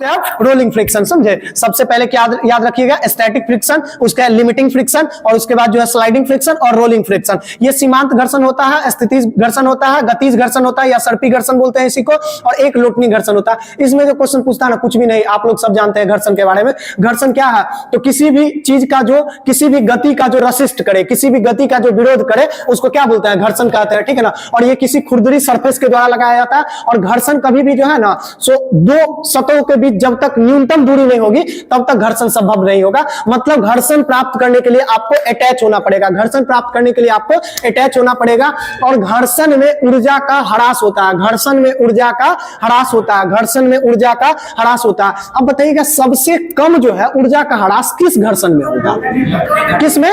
Rolling friction, समझे। सबसे पहले क्या याद रखिएगा, स्टैटिक फ्रिक्शन, उसका लिमिटिंग फ्रिक्शन, और उसके बाद जो है स्लाइडिंग फ्रिक्शन और रोलिंग फ्रिक्शन। ये सीमांत घर्षण होता है, स्थितिज घर्षण होता है, गतिज घर्षण होता है या सर्पी घर्षण बोलते हैं इसी को, और एक लोटनी घर्षण होता है। इसमें जो क्वेश्चन पूछता है ना, कुछ भी नहीं, आप लोग सब जानते हैं घर्षण के बारे में। घर्षण क्या है, तो किसी भी चीज का जो, किसी भी गति का जो रसिस्ट करे, किसी भी गति का जो विरोध करे, उसको क्या बोलते हैं, घर्षण कहते हैं, ठीक है ना। और ये किसी खुरदरी सरफेस के द्वारा लगाया जाता है। और घर्षण कभी भी जो है ना, सो दो सतहों के बीच जब तक न्यूनतम दूरी नहीं होगी तब तक घर्षण संभव नहीं होगा। मतलब घर्षण प्राप्त करने के लिए आपको अटैच होना पड़ेगा, घर्षण प्राप्त करने के लिए आपको अटैच होना पड़ेगा। और घर्षण में ऊर्जा का ह्रास होता है, घर्षण में ऊर्जा का ह्रास होता है, घर्षण में ऊर्जा का ह्रास होता है। अब बताइएगा सबसे कम जो है ऊर्जा का ह्रास किस घर्षण में होगा, किसमें,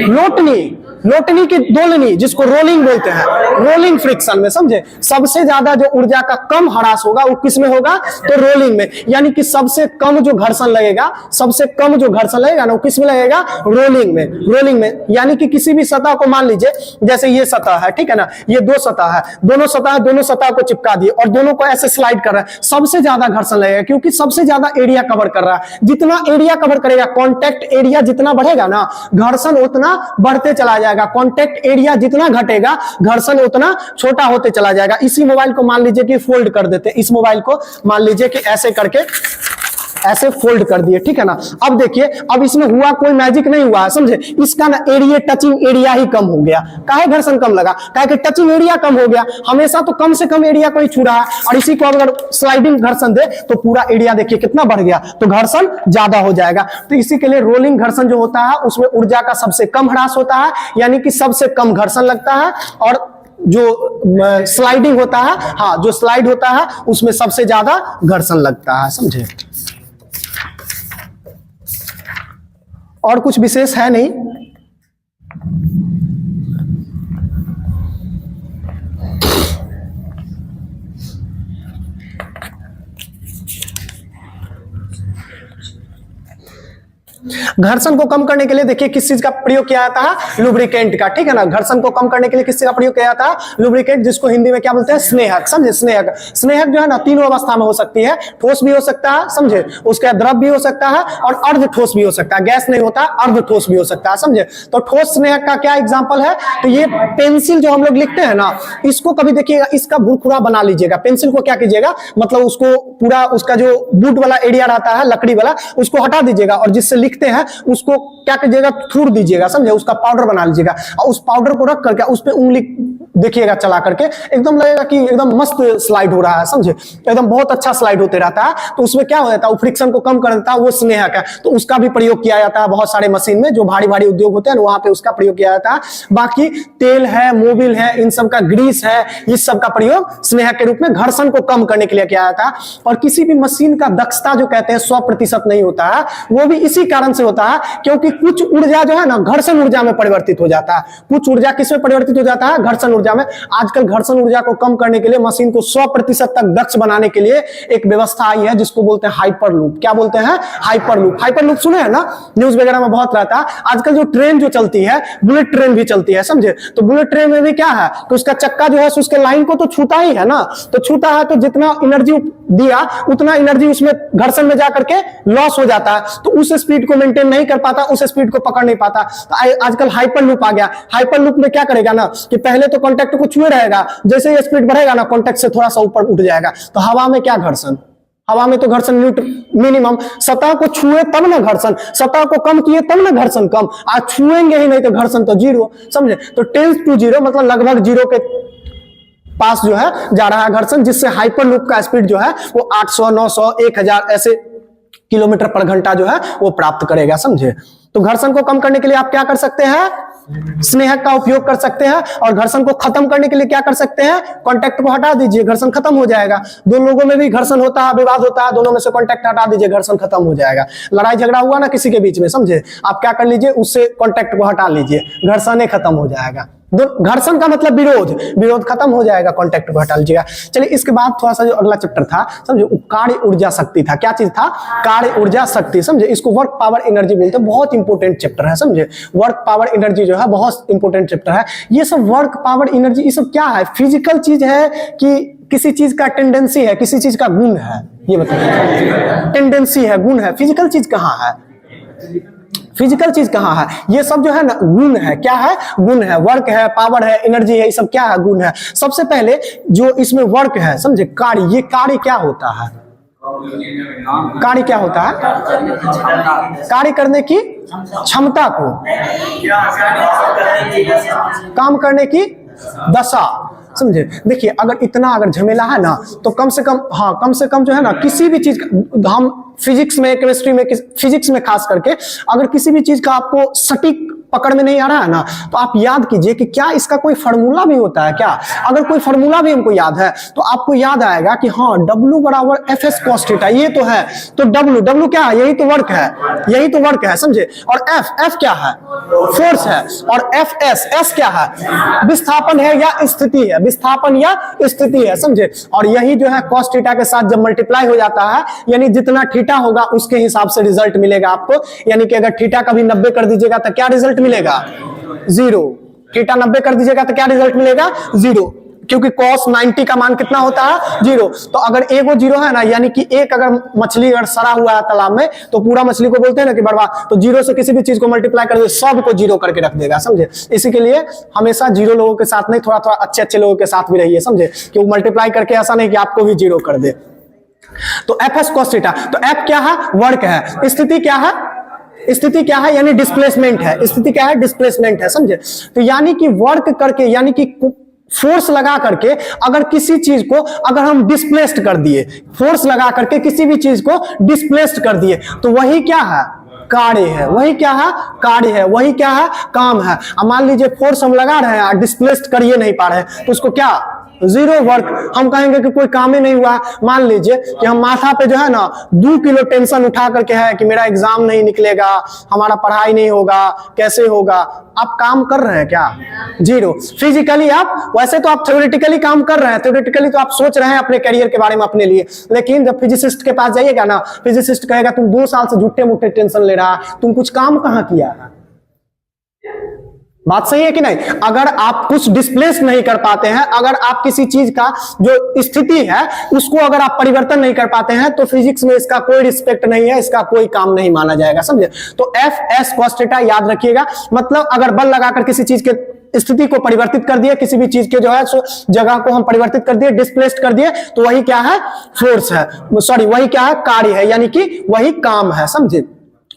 लोटनी, लोटनी की दोलनी, जिसको रोलिंग बोलते हैं, रोलिंग फ्रिक्शन में, समझे। सबसे ज्यादा जो ऊर्जा का कम ह्रास होगा वो किसमें होगा, तो रोलिंग में। यानी कि सबसे कम जो घर्षण लगेगा, सबसे कम जो घर्षण लगेगा ना, वो किसमें लगेगा, रोलिंग में, रोलिंग में। यानी कि किसी भी सतह को मान लीजिए, जैसे ये सतह है, ठीक है ना, ये दो सतह है, दोनों सतह को चिपका दिए और दोनों को ऐसे स्लाइड कर रहा है, सबसे ज्यादा घर्षण लगेगा, क्योंकि सबसे ज्यादा एरिया कवर कर रहा है। जितना एरिया कवर करेगा, कॉन्टैक्ट एरिया जितना बढ़ेगा ना, घर्षण उतना बढ़ते चला जाएगा। कॉन्टैक्ट एरिया जितना घटेगा, घर्षण उतना छोटा होते चला जाएगा। इसी मोबाइल को मान लीजिए कि फोल्ड कर देते, इस मोबाइल को मान लीजिए कि ऐसे करके ऐसे फोल्ड कर दिए, ठीक है ना। अब देखिए, अब इसमें हुआ कोई मैजिक नहीं हुआ है, समझे। इसका ना एरिया, टचिंग एरिया ही कम हो गया। काहे घर्षण कम लगा, काहे कि टचिंग एरिया कम हो गया। हमेशा तो कम से कम एरिया को ही छू रहा है, और इसी को अगर स्लाइडिंग घर्षण दे तो पूरा एरिया देखिए कितना बढ़ गया, तो घर्षण ज्यादा हो जाएगा। तो इसी के लिए रोलिंग घर्षण जो होता है उसमें ऊर्जा का सबसे कम ह्रास होता है, यानी कि सबसे कम घर्षण लगता है। और जो स्लाइडिंग होता है, हाँ, जो स्लाइड होता है उसमें सबसे ज्यादा घर्षण लगता है, समझे। और कुछ विशेष है नहीं। घर्षण को कम करने के लिए देखिए किस चीज का प्रयोग किया जाता है, लुब्रिकेंट का, ठीक है ना। घर्षण को कम करने के लिए किस चीज का प्रयोग किया जाता है, लुब्रिकेंट, जिसको हिंदी में क्या बोलते हैं, स्नेहक, समझे। स्नेहक, स्नेहक जो है ना तीनों अवस्था में हो सकती है, ठोस भी हो सकता है, समझे, उसका द्रव भी हो सकता है, और अर्ध ठोस भी हो सकता है। गैस नहीं होता, अर्ध ठोस भी हो सकता है, समझे। तो ठोस स्नेहक का क्या एग्जाम्पल है, तो ये पेंसिल जो हम लोग लिखते हैं ना, इसको कभी देखिएगा, इसका भुरभुरा बना लीजिएगा। पेंसिल को क्या कीजिएगा, मतलब उसको पूरा, उसका जो बूट वाला एरिया रहता है, लकड़ी वाला, उसको हटा दीजिएगा, और जिससे लिखते हैं उसको क्या कीजिएगा, थूर दीजिएगा, समझे। उसका पाउडर बना लीजिएगा, और उस पाउडर को रख करके उस पे उंगली देखिएगा चला करके, एकदम लगेगा कि एकदम मस्त स्लाइड हो रहा है, समझे। एकदम बहुत अच्छा स्लाइड होते रहता है। तो उसमें क्या हो जाता है, फ्रिक्शन को कम कर देता है, वो स्नेहक है। तो उसका भी प्रयोग किया जाता है बहुत सारे मशीन में, जो भारी भारी उद्योग होते हैं वहां पे उसका प्रयोग किया जाता है। बाकी तेल है, मोबिल है, इन सब का ग्रीस है, इस सब का प्रयोग स्नेहक के रूप में घर्षण को कम करने के लिए किया जाता है। और किसी भी मशीन का दक्षता जो कहते हैं 100% नहीं होता है, वो भी इसी कारण से होता है, क्योंकि कुछ ऊर्जा जो है ना घर्षण ऊर्जा में परिवर्तित हो जाता है। कुछ ऊर्जा किसमें परिवर्तित हो जाता है, घर्षण ऊर्जा में। आजकल घर्षण ऊर्जा को कम करने के लिए, मशीन को 100% तक दक्ष बनाने के लिए एक व्यवस्था आई है, जिसको बोलते हैं हाइपरलूप। क्या बोलते हैं, हाइपरलूप। हाइपरलूप सुने हैं ना, न्यूज वगैरह में बहुत रहता है। आजकल जो ट्रेन जो चलती है, बुलेट ट्रेन भी चलती है, समझे। तो बुलेट ट्रेन में भी क्या है कि उसका चक्का जो है उसके लाइन को तो छूता ही है ना, तो छूता है, तो जितना एनर्जी दिया उतना एनर्जी उसमें घर्षण में जाकर के लॉस हो जाता है। तो उस स्पीड को मेंटेन नहीं कर पाता, उस स्पीड को पकड़ नहीं पाता। तो आजकल हाइपरलूप आ गया। हाइपरलूप में क्या करेगा ना, कि पहले तो कांटेक्ट को छुए रहेगा, जैसे ही स्पीड बढ़ेगा ना, कांटेक्ट से थोड़ा सा ऊपर उठ जाएगा। तो हवा में क्या घर्षण, हवा में तो घर्षण मिनिमम, सतह को छुए तब ना घर्षण, सतह को कम किए तब ना घर्षण कम। आज छुएंगे ही नहीं तो घर्षण तो जीरो, समझे। तो टेंस टू जीरो, मतलब लगभग जीरो के पास जो है जा रहा है घर्षण, जिससे हाइपरलूप का स्पीड जो है वो 800, 900, 1000 ऐसे किलोमीटर पर घंटा जो है वो प्राप्त करेगा, समझे। तो घर्षण को कम करने के लिए आप क्या कर सकते हैं, स्नेहक का उपयोग कर सकते हैं। और घर्षण को खत्म करने के लिए क्या कर सकते हैं, कांटेक्ट को हटा दीजिए, घर्षण खत्म हो जाएगा। दो लोगों में भी घर्षण होता है, विवाद होता है, दोनों में से कांटेक्ट हटा दीजिए, घर्षण खत्म हो जाएगा। लड़ाई झगड़ा हुआ ना किसी के बीच में, समझे, आप क्या कर लीजिए, उससे कांटेक्ट को हटा लीजिए, घर्षण खत्म हो जाएगा। घर्षण का मतलब विरोध, विरोध खत्म हो जाएगा, कांटेक्ट को हटा लीजिएगा। चलिए इसके बाद थोड़ा सा जो अगला चैप्टर था समझे, कार्य ऊर्जा शक्ति था। क्या चीज था? कार्य ऊर्जा शक्ति। समझे, इसको वर्क पावर एनर्जी बोलते हैं। बहुत इंपॉर्टेंट चैप्टर है। समझे, वर्क पावर एनर्जी जो है बहुत इंपॉर्टेंट चैप्टर है। ये सब वर्क पावर एनर्जी ये सब क्या है? फिजिकल चीज है कि किसी चीज का टेंडेंसी है, किसी चीज का गुण है? ये बताइए। टेंडेंसी है, गुण है। फिजिकल चीज कहाँ है? फिजिकल चीज कहाँ है? ये सब जो है ना गुण है। क्या है? गुण है। वर्क है, पावर है, एनर्जी है, ये सब क्या है? गुण है। सबसे पहले जो इसमें वर्क है समझे, कार्य, ये कार्य क्या होता है? कार्य क्या होता है? कार्य करने की क्षमता को, काम करने की दशा। समझे, देखिए अगर इतना अगर झमेला है ना तो कम से कम, हाँ कम से कम जो है ना किसी भी चीज का, हम फिजिक्स में, केमिस्ट्री में, फिजिक्स में खास करके अगर किसी भी चीज का आपको सटीक पकड़ में नहीं आ रहा है ना तो आप याद कीजिए कि क्या इसका कोई फार्मूला भी होता है क्या? अगर कोई फार्मूला भी हमको याद है तो आपको याद आएगा कि हाँ W बराबर FS cos थीटा, ये तो है। तो W क्या है? यही तो वर्क है, यही तो वर्क है। समझे, और F क्या है? फोर्स है। और S क्या है? विस्थापन है या स्थिति है? विस्थापन या स्थिति है। समझे, और यही जो है cos थीटा के साथ जब मल्टीप्लाई हो जाता है, यानी जितना थीटा होगा उसके हिसाब से रिजल्ट मिलेगा आपको। यानी कि अगर थीटा कभी 90 कर दीजिएगा तो क्या रिजल्ट मिलेगा? 0। थीटा 90 कर दीजिएगा तो क्या रिजल्ट मिलेगा? 0, क्योंकि cos 90 का मान कितना होता है? 0। तो अगर एगो 0 है ना, यानी कि एक अगर मछली अगर सड़ा हुआ है तालाब में तो पूरा मछली को बोलते हैं ना कि बर्बाद। तो 0 से किसी भी चीज को मल्टीप्लाई कर दे, सबको 0 करके रख देगा। समझे, इसी के लिए हमेशा 0 लोगों के साथ नहीं, थोड़ा थोड़ा अच्छे लोगों के साथ भी रहिए। समझे, कि वो मल्टीप्लाई करके ऐसा नहीं कि आपको भी 0 कर दे। तो FS cos थीटा, तो F क्या है? वर्क है। स्थिति क्या है? स्थिति क्या है? यानी डिस्प्लेसमेंट है। स्थिति क्या है? डिस्प्लेसमेंट है। समझे, तो यानी कि वर्क करके, यानी कि फोर्स लगा करके अगर किसी चीज को अगर हम डिस्प्लेस्ड कर दिए, फोर्स लगा करके किसी भी चीज को डिस्प्लेस्ड कर दिए तो वही क्या है? कार्य है। वही क्या है? कार्य है। वही क्या है? काम है। अब मान लीजिए फोर्स हम लगा रहे हैं, डिस्प्लेस्ड कर ही नहीं पा रहे हैं, तो उसको क्या? 0 वर्क। हम कहेंगे कि कोई काम ही नहीं हुआ। मान लीजिए कि हम माथा पे जो है ना 2 किलो टेंशन उठा करके है कि मेरा एग्जाम नहीं निकलेगा, हमारा पढ़ाई नहीं होगा, कैसे होगा? आप काम कर रहे हैं क्या? 0। फिजिकली आप, वैसे तो आप थ्योरेटिकली काम कर रहे हैं, थ्योरेटिकली तो आप सोच रहे हैं अपने करियर के बारे में, अपने लिए। लेकिन जब फिजिसिस्ट के पास जाइएगा ना, फिजिसिस्ट कहेगा तुम 2 साल से झूठे मूठे टेंशन ले रहा, तुम कुछ काम कहाँ किया? बात सही है कि नहीं? अगर आप कुछ डिस्प्लेस नहीं कर पाते हैं, अगर आप किसी चीज का जो स्थिति है उसको अगर आप परिवर्तन नहीं कर पाते हैं तो फिजिक्स में इसका कोई रिस्पेक्ट नहीं है, इसका कोई काम नहीं माना जाएगा। समझे, तो FS cos थीटा याद रखिएगा। मतलब अगर बल लगाकर किसी चीज के स्थिति को परिवर्तित कर दिए, किसी भी चीज के जो है जगह को हम परिवर्तित कर दिए, डिस्प्लेस्ड कर दिए, तो वही क्या है? फोर्स है। सॉरी, वही क्या है? कार्य है, यानी कि वही काम है। समझे,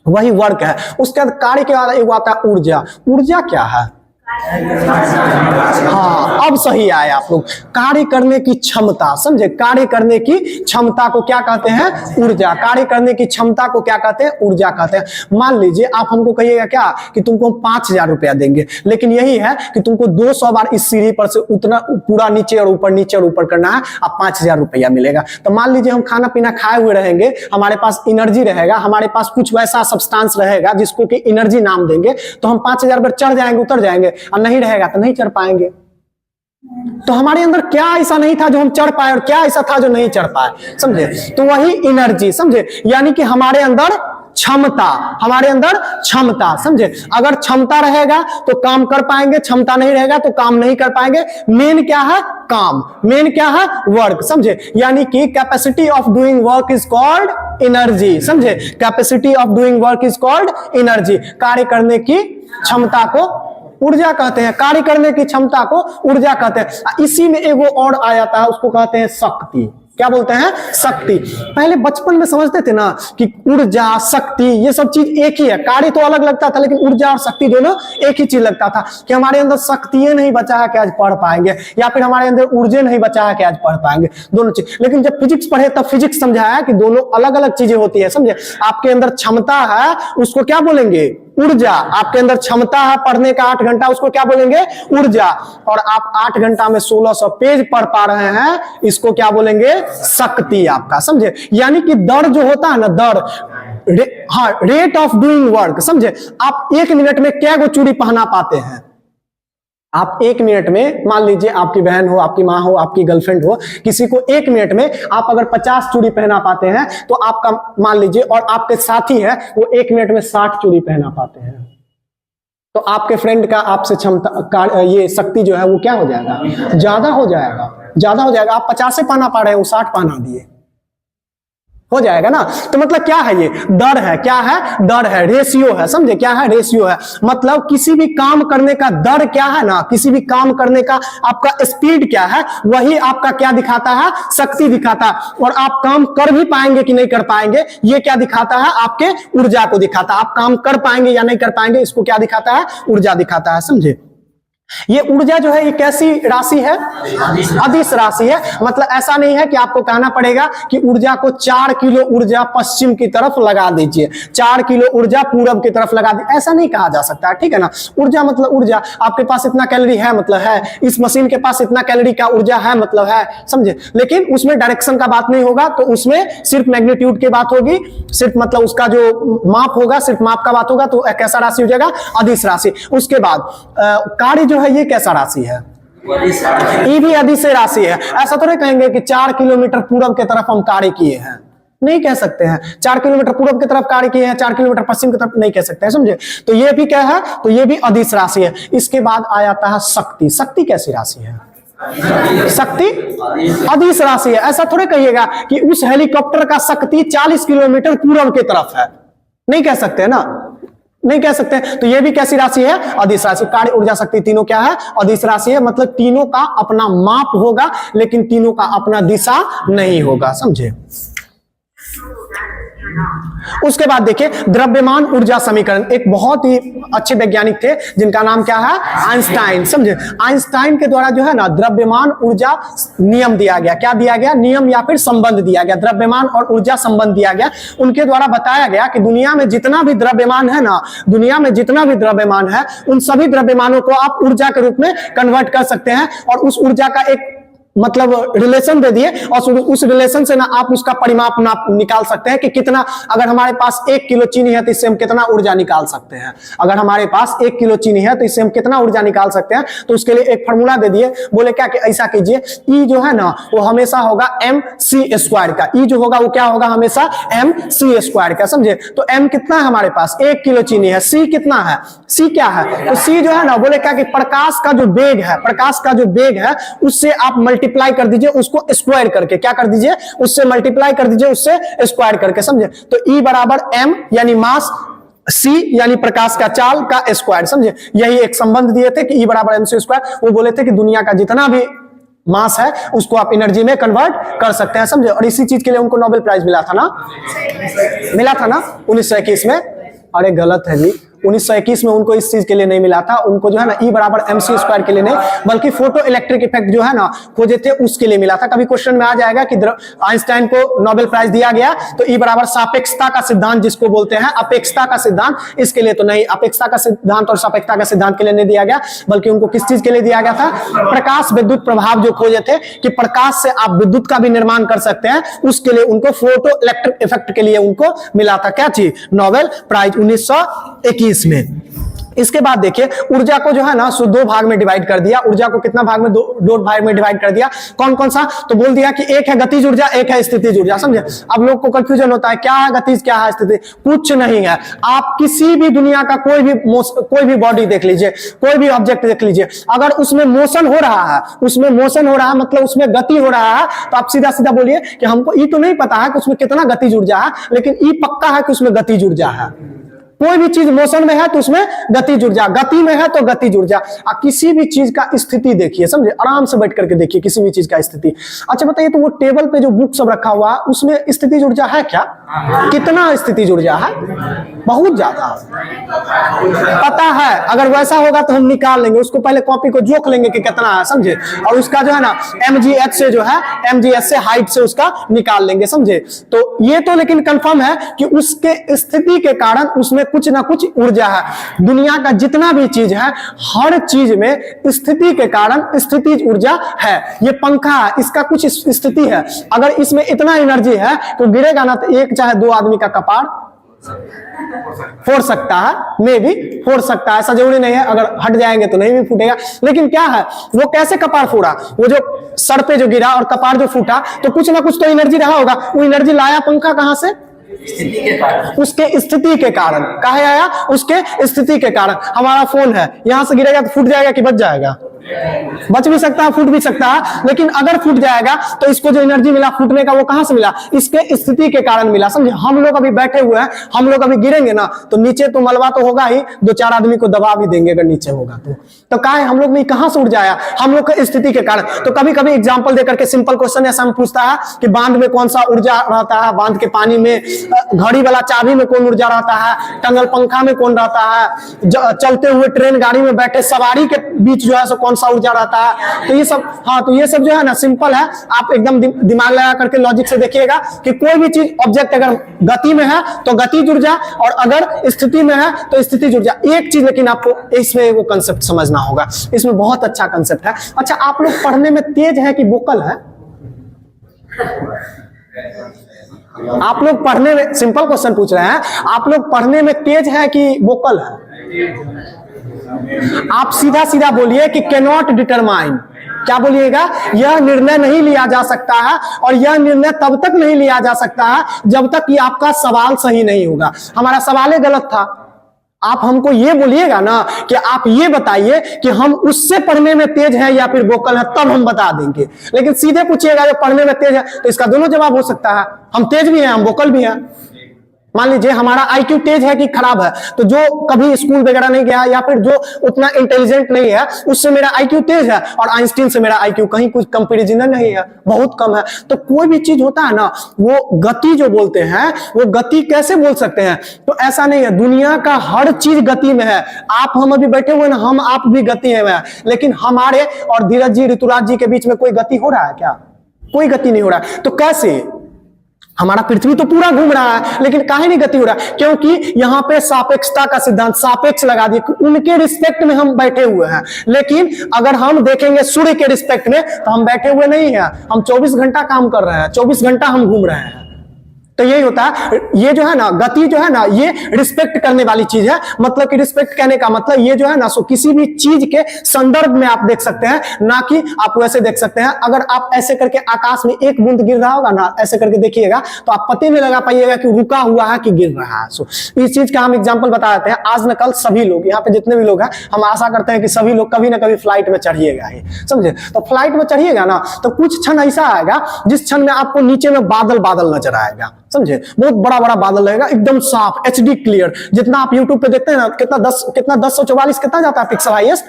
वही वर्क है। उसके बाद कार्य के बाद एक आता है ऊर्जा। ऊर्जा क्या है? हाँ, अब सही आए आप लोग। कार्य करने की क्षमता। समझे, कार्य करने की क्षमता को क्या कहते हैं? ऊर्जा। कार्य करने की क्षमता को क्या कहते हैं? ऊर्जा कहते हैं। मान लीजिए आप हमको कहिएगा क्या कि तुमको 5000 रुपया देंगे, लेकिन यही है कि तुमको 200 बार इस सीढ़ी पर से उतना पूरा नीचे और ऊपर, नीचे और ऊपर करना है, अब 5000 रुपया मिलेगा। तो मान लीजिए हम खाना पीना खाए हुए रहेंगे, हमारे पास एनर्जी रहेगा, हमारे पास कुछ वैसा सब्सटेंस रहेगा जिसको कि एनर्जी नाम देंगे, तो हम 5000 पर चढ़ जाएंगे, उतर जाएंगे, और नहीं रहेगा तो नहीं चढ़ पाएंगे। तो हमारे अंदर क्या ऐसा नहीं था जो हम चढ़ पाए और क्या ऐसा था जो नहीं चढ़ पाए? समझे, तो वही एनर्जी। समझे, यानी कि हमारे अंदर क्षमता, हमारे अंदर क्षमता। समझे, अगर क्षमता रहेगा तो काम कर पाएंगे, क्षमता नहीं रहेगा तो काम नहीं कर पाएंगे। मेन क्या है? काम। मेन क्या है? वर्क। समझे, यानी कि capacity of doing work is called energy. समझे, capacity of doing work is called energy. कार्य करने की क्षमता को ऊर्जा कहते हैं। कार्य करने की क्षमता को ऊर्जा कहते हैं। इसी में एगो और आ जाता है, उसको कहते हैं शक्ति। क्या बोलते हैं? शक्ति। पहले बचपन में समझते थे ना कि ऊर्जा, शक्ति ये सब चीज एक ही है। कार्य तो अलग लगता था, लेकिन ऊर्जा और शक्ति दोनों एक ही चीज लगता था। कि हमारे अंदर शक्ति नहीं बचा है कि आज पढ़ पाएंगे, या फिर हमारे अंदर ऊर्जा नहीं बचा है कि आज पढ़ पाएंगे, दोनों चीज। लेकिन जब फिजिक्स पढ़े तब फिजिक्स समझाया कि दोनों अलग अलग चीजें होती है। समझे, आपके अंदर क्षमता है, उसको क्या बोलेंगे? ऊर्जा। आपके अंदर क्षमता है पढ़ने का 8 घंटा, उसको क्या बोलेंगे? ऊर्जा। और आप 8 घंटा में 1600 पेज पढ़ पा रहे हैं, इसको क्या बोलेंगे? शक्ति आपका। समझे, यानी कि दर जो होता है ना, दर, हाँ, रेट ऑफ डूइंग वर्क। समझे, आप 1 मिनट में क्या गो चूड़ी पहना पाते हैं? आप 1 मिनट में, मान लीजिए आपकी बहन हो, आपकी माँ हो, आपकी गर्लफ्रेंड हो, किसी को 1 मिनट में आप अगर 50 चूड़ी पहना पाते हैं तो आपका, मान लीजिए, और आपके साथी है वो 1 मिनट में 60 चूड़ी पहना पाते हैं, तो आपके फ्रेंड का आपसे क्षमता, ये शक्ति जो है वो क्या हो जाएगा, ज्यादा हो जाएगा, ज्यादा हो जाएगा। आप 50 पहना पा रहे हैं, वो 60 पहना दिए, हो जाएगा ना। तो मतलब क्या है, ये दर है, क्या है, दर है, रेशियो है, समझे, क्या है, रेशियो है। मतलब किसी भी काम करने का दर क्या है ना, किसी भी काम करने का आपका स्पीड क्या है, वही आपका क्या दिखाता है, शक्ति दिखाता है। और आप काम कर भी पाएंगे कि नहीं कर पाएंगे, ये क्या दिखाता है, आपके ऊर्जा को दिखाता है। आप काम कर पाएंगे या नहीं कर पाएंगे, इसको क्या दिखाता है, ऊर्जा दिखाता है, समझे। ये ऊर्जा जो है ये कैसी राशि है, अदिश राशि है। मतलब ऐसा नहीं है कि आपको कहना पड़ेगा कि ऊर्जा को 4 किलो ऊर्जा पश्चिम की तरफ लगा दीजिए, 4 किलो ऊर्जा पूरब की तरफ लगा दीजिए, ऐसा नहीं कहा जा सकता है, ठीक है ना। ऊर्जा मतलब ऊर्जा, आपके पास इतना कैलोरी है मतलब है, इस मशीन के पास इतना कैलोरी का ऊर्जा है मतलब है, समझे। लेकिन उसमें डायरेक्शन का बात नहीं होगा, तो उसमें सिर्फ मैग्नीट्यूड की बात होगी, सिर्फ मतलब उसका जो माप होगा, सिर्फ माप का बात होगा, तो कैसा राशि हो जाएगा, अदिश राशि। उसके बाद कार्य जो है ये कैसा राशि है, ये भी अदिश राशि है। ऐसा तो नहीं कहेंगे कि 4 किलोमीटर पूरब की तरफ हम कार्य किए हैं, नहीं कह सकते हैं। 4 किलोमीटर पूरब की तरफ कार्य किए हैं, 4 किलोमीटर पश्चिम की तरफ नहीं कह सकते हैं, समझे। तो ये भी क्या है, तो ये भी अदिश राशि है। इसके बाद आ जाता है शक्ति। शक्ति कैसी राशि है, शक्ति अदिश राशि है। ऐसा थोड़े कहिएगा कि उस हेलीकॉप्टर का शक्ति 40 किलोमीटर पूरब की तरफ है, नहीं कह सकते ना, नहीं कह सकते। तो ये भी कैसी राशि है, अदिश राशि। कार्य, ऊर्जा, शक्ति तीनों क्या है, अदिश राशि है। मतलब तीनों का अपना माप होगा, लेकिन तीनों का अपना दिशा नहीं होगा, समझे। उसके बाद देखिए द्रव्यमान ऊर्जा समीकरण। एक बहुत ही अच्छे वैज्ञानिक थे जिनका नाम क्या है, आइंस्टाइन, समझे। आइंस्टाइन के द्वारा जो है ना द्रव्यमान ऊर्जा नियम दिया गया, क्या दिया गया, नियम या फिर संबंध दिया गया, द्रव्यमान और ऊर्जा संबंध दिया गया। उनके द्वारा बताया गया कि दुनिया में जितना भी द्रव्यमान है ना, दुनिया में जितना भी द्रव्यमान है, उन सभी द्रव्यमानों को आप ऊर्जा के रूप में कन्वर्ट कर सकते हैं, और उस ऊर्जा का एक मतलब रिलेशन दे दिए, और उस रिलेशन से ना आप उसका परिमाप निकाल सकते हैं कि कितना, अगर हमारे पास 1 किलो चीनी है तो इससे हम कितना ऊर्जा निकाल सकते हैं। अगर हमारे पास 1 किलो चीनी है तो इससे हम कितना ऊर्जा निकाल सकते हैं। तो उसके लिए एक फॉर्मूला दे दिए, बोले क्या कि ऐसा कीजिए, ई जो है ना वो हमेशा होगा mc² का। ई जो होगा वो क्या होगा, हमेशा mc² का, समझे। तो m कितना है हमारे पास, 1 किलो चीनी है। c कितना है, c क्या है, तो c जो है ना, बोले क्या कि प्रकाश का जो वेग है, प्रकाश का जो वेग है उससे आप मल्टीप्लाई कर दीजिए, उसको स्क्वायर करके, क्या कर दीजिए, उससे मल्टीप्लाई कर दीजिए, उससे स्क्वायर करके, समझे। तो E बराबर m यानी मास, C यानी प्रकाश का चाल का स्क्वायर, समझे। यही एक संबंध दिए थे कि E बराबर mc²। वो बोले थे कि दुनिया का जितना भी मास है उसको आप एनर्जी में कन्वर्ट कर सकते हैं, समझे। और इसी चीज के लिए उनको नोबेल प्राइज मिला था ना, मिला था ना 1921 में। अरे गलत है जी, 1921 में उनको इस चीज के लिए नहीं मिला था, उनको जो है ना E बराबर mc² के लिए नहीं, बल्कि फोटो इलेक्ट्रिक इफेक्ट जो है ना खोजे थे उसके लिए मिला था। कभी क्वेश्चन में आ जाएगा कि आइंस्टाइन को नोबेल प्राइज दिया गया तो E बराबर सापेक्षता का सिद्धांत जिसको बोलते हैं, अपेक्षता का सिद्धांत, इसके लिए तो नहीं। अपेक्षता का सिद्धांत और सापेक्षता का सिद्धांत के लिए नहीं दिया गया, बल्कि उनको किस चीज के लिए दिया गया था, प्रकाश विद्युत प्रभाव जो खोजे थे कि प्रकाश से आप विद्युत का भी निर्माण कर सकते हैं, उसके लिए उनको फोटो इलेक्ट्रिक इफेक्ट के लिए उनको मिला था क्या चीज, नोबेल प्राइज 1921 में। इसके बाद देखिए ऊर्जा को जो है ना 2 भाग में डिवाइड कर दिया। ऊर्जा को कितना भाग में, 2 भाग में डिवाइड कर दिया। कौन कौन सा, तो बोल दिया कि एक है गतिज ऊर्जा, एक है स्थितिज ऊर्जा, समझे। अब लोग को कंफ्यूजन होता है क्या है गतिज, क्या है स्थिति, कुछ नहीं है। आप किसी भी दुनिया का कोई भी बॉडी देख लीजिए, कोई भी ऑब्जेक्ट देख लीजिए, अगर उसमें मोशन हो रहा है, उसमें मोशन हो रहा है मतलब उसमें गति हो रहा है, तो आप सीधा सीधा बोलिए कि हमको ई तो नहीं पता है कि उसमें कितना गतिज ऊर्जा है, लेकिन ई पक्का है कि उसमें गतिज ऊर्जा है। कोई भी चीज मोशन में है तो उसमें गतिज ऊर्जा, गति में है तो गतिज ऊर्जा। किसी भी चीज का स्थिति देखिए, समझे, आराम से बैठ करके देखिए किसी भी चीज का स्थिति। अच्छा बताइए, तो वो टेबल पे जो बुक सब रखा हुआ है उसमें स्थितिज ऊर्जा है क्या, कितना स्थितिज ऊर्जा है, बहुत ज्यादा पता है। अगर वैसा होगा तो हम निकाल लेंगे, उसको पहले कॉपी को जोक लेंगे कि कितना है, समझे। और उसका जो है ना mgh से जो है, mgh से हाइट से उसका निकाल लेंगे, समझे। तो ये तो लेकिन कंफर्म है कि उसके स्थिति के कारण उसमें कुछ ना कुछ ऊर्जा है। दुनिया का जितना भी चीज है, हर चीज में स्थिति के कारण स्थितिज ऊर्जा है। ये पंखा है, इसका कुछ स्थिति है, अगर इसमें इतना एनर्जी है तो गिरेगा ना तो एक चाहे 2 आदमी का कपार फोड़ सकता है, मे भी फोड़ सकता है, ऐसा जरूरी नहीं है, अगर हट जाएंगे तो नहीं भी फूटेगा। लेकिन क्या है, वो कैसे कपार फोड़ा, वो जो सर पे जो गिरा और कपार जो फूटा, तो कुछ ना कुछ तो एनर्जी रहा होगा। वो एनर्जी लाया पंखा कहां से? स्थिति के कारण, उसके स्थिति के कारण। काहे आया? उसके स्थिति के कारण। हमारा फोन है, यहां से गिरेगा तो फूट जाएगा कि बच जाएगा? बच भी सकता है, फूट भी सकता है। लेकिन अगर फूट जाएगा तो इसको जो एनर्जी मिला फूटने का, वो कहां से मिला? इसके स्थिति के कारण मिला। समझे? हम लोग अभी बैठे हुए हैं, हम लोग अभी गिरेंगे ना तो नीचे तो मलबा तो होगा ही, 2-4 आदमी को दबा भी देंगे अगर नीचे होगा तो काहे हम लोग नहीं, कहां से उठ जाया? हम लोग के स्थिति के कारण। तो कभी कभी एग्जाम्पल देकर के सिंपल क्वेश्चन ऐसा हम पूछता है कि बांध में कौन सा ऊर्जा रहता है, बांध के पानी में, घड़ी वाला चाबी में कौन ऊर्जा रहता है, टंगल पंखा में कौन रहता है, चलते हुए ट्रेन गाड़ी में बैठे सवारी के बीच जो है सो कौन सा ऊर्जा रहता है। तो ये सब, हाँ, तो ये सब जो है ना सिंपल है। आप एकदम दिमाग लगा करके लॉजिक से देखिएगा कि कोई भी चीज ऑब्जेक्ट अगर गति में है तो गतिज ऊर्जा, और अगर स्थिति में है तो स्थितिज ऊर्जा। एक चीज लेकिन आपको इसमें वो कंसेप्ट समझना होगा, इसमें बहुत अच्छा कंसेप्ट है। अच्छा, आप लोग पढ़ने में तेज है कि वोकल है? आप लोग पढ़ने में, सिंपल क्वेश्चन पूछ रहे हैं, आप लोग पढ़ने में तेज है कि वोकल है? आप सीधा सीधा बोलिए कि कैनॉट डिटरमाइन। क्या बोलिएगा? यह निर्णय नहीं लिया जा सकता है, और यह निर्णय तब तक नहीं लिया जा सकता है जब तक कि आपका सवाल सही नहीं होगा। हमारा सवाल ही गलत था। आप हमको ये बोलिएगा ना कि आप ये बताइए कि हम उससे पढ़ने में तेज है या फिर वोकल है, तब हम बता देंगे। लेकिन सीधे पूछिएगा जो पढ़ने में तेज है, तो इसका दोनों जवाब हो सकता है। हम तेज भी हैं, हम वोकल भी हैं। मान लीजिए हमारा आईक्यू तेज है कि खराब है, तो जो कभी स्कूल वगैरह नहीं गया या फिर जो उतना इंटेलिजेंट नहीं है, उससे मेरा आईक्यू तेज है, और आइंस्टीन से मेरा आईक्यू कहीं कुछ कंपैरिजन नहीं है, बहुत कम है। तो कोई भी चीज होता है ना, वो गति जो बोलते हैं, वो गति कैसे बोल सकते हैं? तो ऐसा नहीं है, दुनिया का हर चीज गति में है। आप हम अभी बैठे हुए ना, हम आप भी गति है, लेकिन हमारे और धीरज जी, ऋतुराज जी के बीच में कोई गति हो रहा है क्या? कोई गति नहीं हो रहा है। तो कैसे? हमारा पृथ्वी तो पूरा घूम रहा है, लेकिन काहे नहीं गति हो रहा? क्योंकि यहां पे सापेक्षता का सिद्धांत, सापेक्ष लगा दिए, उनके रिस्पेक्ट में हम बैठे हुए हैं। लेकिन अगर हम देखेंगे सूर्य के रिस्पेक्ट में, तो हम बैठे हुए नहीं हैं, हम 24 घंटा काम कर रहे हैं, 24 घंटा हम घूम रहे हैं। तो यही होता है, ये जो है ना गति जो है ना, ये रिस्पेक्ट करने वाली चीज है। मतलब कि रिस्पेक्ट कहने का मतलब ये जो है ना, सो किसी भी चीज के संदर्भ में आप देख सकते हैं, ना कि आप वैसे देख सकते हैं। अगर आप ऐसे करके आकाश में एक बूंद गिर रहा होगा ना, ऐसे करके देखिएगा, तो आप पता नहीं लगा पाइएगा कि रुका हुआ है कि गिर रहा है। सो इस चीज का हम एग्जाम्पल बता देते हैं। आज न कल सभी लोग, यहाँ पे जितने भी लोग हैं, हम आशा करते हैं कि सभी लोग कभी ना कभी फ्लाइट में चढ़िएगा ही, समझे? तो फ्लाइट में चढ़िएगा ना, तो कुछ क्षण ऐसा आएगा जिस क्षण में आपको नीचे में बादल बादल नजर आएगा, समझे? बहुत बड़ा बड़ा बादल रहेगा, एकदम साफ, एचडी क्लियर। जितना आप यूट्यूब पे देखते हैं ना, कितना 1044 कितना जाता है पिक्सल हाईएस्ट?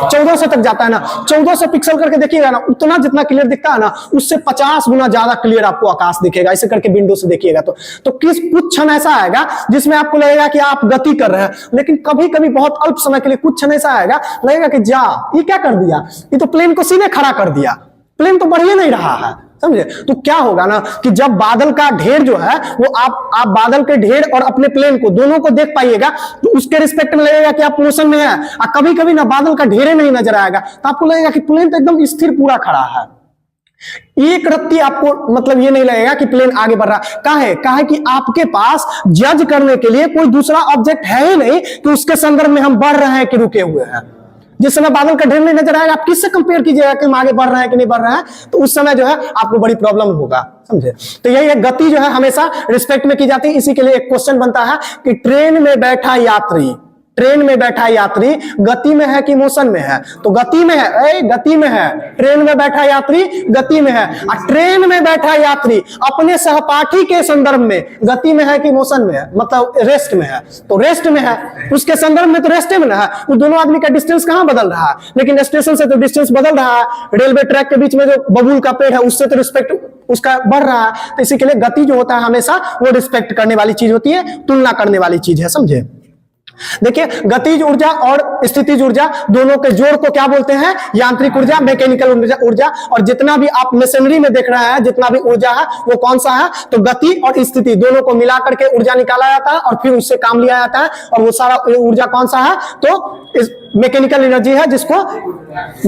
1400 तक जाता है ना। 1400 पिक्सल करके देखिएगा ना, उतना जितना क्लियर दिखता है ना, उससे 50 गुना ज्यादा क्लियर आपको आकाश दिखेगा। ऐसे करके विंडो से देखिएगा तो कुछ क्षण ऐसा आएगा जिसमें आपको लगेगा कि आप गति कर रहे हैं। लेकिन कभी कभी बहुत अल्प समय के लिए कुछ क्षण ऐसा आएगा, लगेगा कि जा, ये क्या कर दिया, ये तो प्लेन को सीधे खड़ा कर दिया, प्लेन तो बढ़ ही नहीं रहा है, समझे? तो क्या होगा ना कि जब बादल का ढेर जो है, वो आप बादल के ढेर और अपने प्लेन को दोनों को देख पाइएगा, तो उसके रिस्पेक्ट में लगेगा कि आप मोशन में है। और कभी कभी ना बादल का ढेरे नहीं नजर आएगा, तो आपको लगेगा कि प्लेन तो एकदम स्थिर पूरा खड़ा है। एक रत्ती आपको मतलब ये नहीं लगेगा कि प्लेन आगे बढ़ रहा। काहे कि आपके पास जज करने के लिए कोई दूसरा ऑब्जेक्ट है ही नहीं कि उसके संदर्भ में हम बढ़ रहे हैं कि रुके हुए हैं। जिस समय बादल का ढेर नहीं नजर आएगा, आप किससे कंपेयर कीजिएगा कि हम आगे बढ़ रहे हैं कि नहीं बढ़ रहे हैं? तो उस समय जो है आपको बड़ी प्रॉब्लम होगा, समझे? तो यही है, गति जो है हमेशा रिस्पेक्ट में की जाती है। इसी के लिए एक क्वेश्चन बनता है कि ट्रेन में बैठा यात्री, ट्रेन में बैठा यात्री गति में है कि मोशन में है? तो गति में है, गति में है। ट्रेन में बैठा यात्री गति में है। और ट्रेन में बैठा यात्री अपने सहपाठी के संदर्भ में गति में है कि मोशन में है? मतलब रेस्ट में है। तो रेस्ट में है, उसके संदर्भ में तो रेस्ट में है। वो दोनों आदमी का डिस्टेंस कहां बदल रहा है? लेकिन स्टेशन से तो डिस्टेंस बदल रहा है, रेलवे ट्रैक के बीच में जो बबूल का पेड़ है उससे तो रिस्पेक्ट उसका बढ़ रहा है। तो इसी के लिए गति जो होता है हमेशा वो रिस्पेक्ट करने वाली चीज होती है, तुलना करने वाली चीज है, समझे? देखिए, गतिज ऊर्जा और स्थितिज ऊर्जा दोनों के जोड़ को क्या बोलते हैं? यांत्रिक ऊर्जा, मैकेनिकल ऊर्जा। और जितना भी आप मशीनरी में देख रहे हैं, जितना भी ऊर्जा है वो कौन सा है? तो गति और स्थिति दोनों को मिला करके ऊर्जा निकाला जाता है और फिर उससे काम लिया जाता है। और वो सारा ऊर्जा कौन सा है? तो मैकेनिकल एनर्जी है, जिसको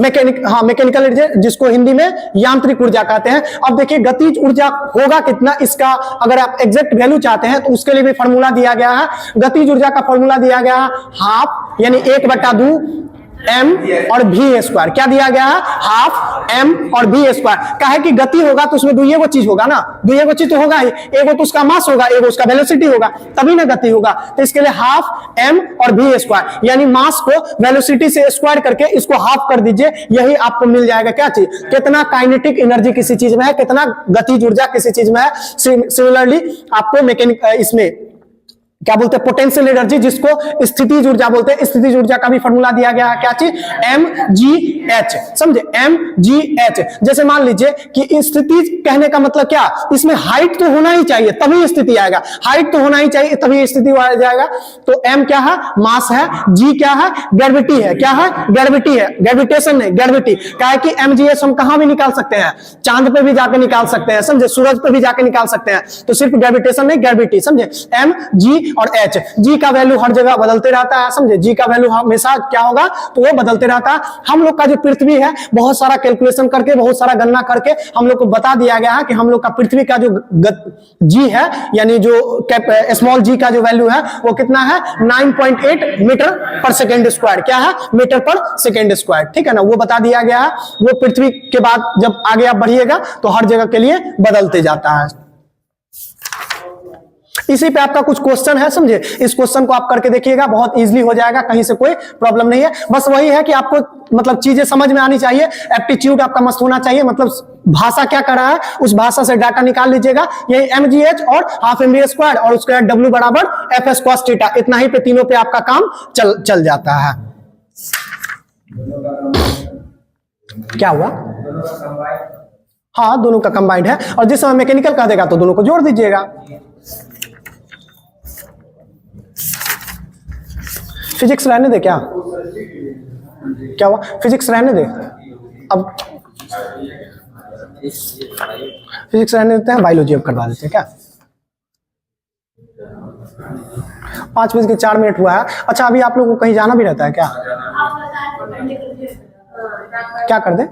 मैकेनिकल एनर्जी, जिसको हिंदी में यांत्रिक ऊर्जा कहते हैं। अब देखिए गतिज ऊर्जा होगा कितना, इसका अगर आप एग्जैक्ट वैल्यू चाहते हैं तो उसके लिए भी फॉर्मूला दिया गया है। गतिज ऊर्जा का फॉर्मूला दिया गया है हाफ यानी 1/2 m और v स्क्वायर। क्या दिया गया है? हाफ m और v स्क्वायर। क्या है कि गति होगा तो उसमें दुइये को चीज होगा ना, दुइये को चीज तो होगा ही, एगो तो उसका मास होगा, एगो उसका वेलोसिटी होगा, तभी ना गति होगा। तो इसके लिए हाफ m और v स्क्वायर यानी मास को वेलोसिटी से स्क्वायर करके इसको हाफ कर दीजिए, यही आपको मिल जाएगा क्या चीज, कितना काइनेटिक एनर्जी किसी चीज में है, कितना गतिज ऊर्जा किसी चीज में है। सिमिलरली आपको मैकेनिक इसमें क्या बोलते हैं, पोटेंशियल एनर्जी, जिसको स्थितिज ऊर्जा बोलते हैं। स्थितिज ऊर्जा का भी फॉर्मूला दिया गया है, क्या चीज, mgh, समझे, mgh। जैसे मान लीजिए कि स्थितिज कहने का मतलब क्या, इसमें हाइट तो होना ही चाहिए तभी स्थिति आएगा, हाइट तो होना ही चाहिए तभी स्थिति आ जाएगा। तो m क्या है, मास है, g क्या है, ग्रेविटी है, क्या है, ग्रेविटी है, ग्रेविटेशन नहीं ग्रेविटी। क्या है कि mgh हम कहां भी निकाल सकते हैं, चांद पे भी जाकर निकाल सकते हैं, समझे, सूरज पे भी जाकर निकाल सकते हैं। तो सिर्फ ग्रेविटेशन नहीं, ग्रेविटी, समझे, mg और h। g का वैल्यू हर जगह बदलते रहता है, समझे, g का वैल्यू हमेशा क्या होगा, तो वो बदलते रहता है। हम लोग का जो पृथ्वी है बहुत सारा कैलकुलेशन करके, बहुत सारा गणना करके हम लोग को बता दिया गया है कि हम लोग का पृथ्वी का जो g है यानी जो स्मॉल g का जो वैल्यू है वो कितना है, 9.8 मीटर पर सेकेंड स्क्वायर। क्या है, मीटर पर सेकेंड स्क्वायर, ठीक है ना, वो बता दिया गया है। वो पृथ्वी के बाद जब आगे आप बढ़िएगा तो हर जगह के लिए बदलते जाता है। इसी पे आपका कुछ क्वेश्चन है, समझे, इस क्वेश्चन को आप करके देखिएगा, बहुत इजीली हो जाएगा, कहीं से कोई प्रॉब्लम नहीं है। बस वही है कि आपको मतलब चीजें समझ में आनी चाहिए, एप्टीट्यूड आपका मस्त होना चाहिए, मतलब भाषा क्या कर रहा है उस भाषा से डाटा निकाल लीजिएगा। यही mgh और हाफ mv स्क्वायर और उसके बाद w बराबर fs cos थीटा, इतना ही पे तीनों पे आपका काम चल जाता है। क्या हुआ, हाँ दोनों का कंबाइंड है, और जिस समय मैकेनिकल कह देगा तो दोनों को जोड़ दीजिएगा। फिजिक्स रहने दे, क्या हुआ, फिजिक्स रहने दे, अब फिजिक्स रहने देते हैं, बायोलॉजी अब करवा देते हैं क्या। 5:04 हुआ है। अच्छा अभी आप लोगों को कहीं जाना भी रहता है क्या, क्या कर दे।